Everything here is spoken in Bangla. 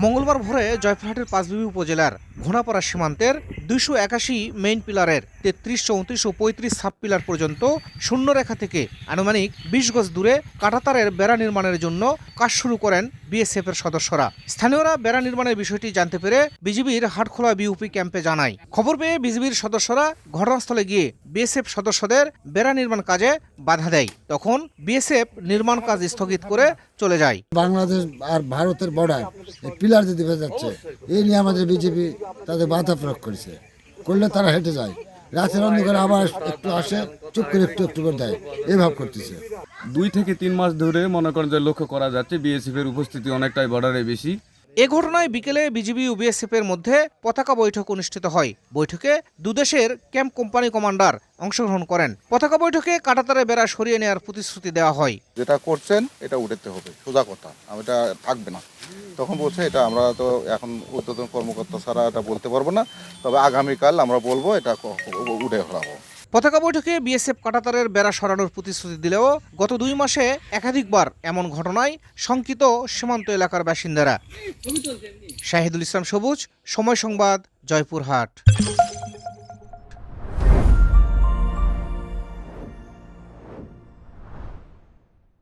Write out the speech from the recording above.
মঙ্গলবার ভোরে জয়পুরহাটের পাঁচবিবি উপজেলার ঘোনাপাড়া সীমান্তের 281 মেইন পিলারের 33, 34 ও 35 সাব পিলার পর্যন্ত শূন্যরেখা থেকে আনুমানিক 20 গজ দূরে কাঁটাতারের বেড়া নির্মাণের জন্য কাজ শুরু করেন বিএসএফ এর সদস্যরা। স্থানীয়রা বেড়া নির্মাণের বিষয়টি জানতে পেরে বিজিবির হাটখোলা বিউপি ক্যাম্পে জানায়। খবর পেয়ে বিজিবির সদস্যরা ঘটনাস্থলে গিয়ে বিএসএফ সদস্যদের বেড়া নির্মাণ কাজে বাধা দেয়। তখন বিএসএফ নির্মাণ কাজ স্থগিত করে চলে যায়। বাংলাদেশ আর ভারতের বর্ডার পিলার যে দিতে যাচ্ছে এই নিয়ে আমাদের বিজেপি তাদের বাধা প্রয়োগ করেছে, করলে তারা হেঁটে যায়, রাতের অন্ধকারে আবার একটু আসে, চুপ করে একটু একটু করে দেয়, এভাবে করতেছে। 2 থেকে 3 মাস ধরে মনে করেন যে লক্ষ্য করা যাচ্ছে বিএসএফ এর উপস্থিতি অনেকটাই বর্ডারে বেশি। এ ঘটনায় বিকেলে বিজিবি ও বিএসএফ এর মধ্যে পতাকা বৈঠক অনুষ্ঠিত হয়। বৈঠকে দুদেশের ক্যাম্প কোম্পানি কমান্ডার অংশগ্রহণ করেন। পতাকা বৈঠকে কাঁটাতারে বেড়া সরিয়ে নেওয়ার প্রতিশ্রুতি দেওয়া হয়। যেটা করছেন এটা উঠাতে হবে, সোজা কথা, এটা থাকবে না। তখন বলছে এটা আমরা তো এখন ঊর্ধ্বতন কর্মকর্তা ছাড়া এটা বলতে পারবো না, তবে আগামীকাল আমরা বলবো এটা উঠে ফেলাবো। পতাকা বৈঠকে বিএসএফ কাঁটাতারের বেড়া সরানোর প্রতিশ্রুতি দিলেও গত 2 মাসে একাধিকবার এমন ঘটনায় শঙ্কিত সীমান্ত এলাকার বাসিন্দারা। শাহিদুল ইসলাম সবুজ, সময় সংবাদ, জয়পুরহাট।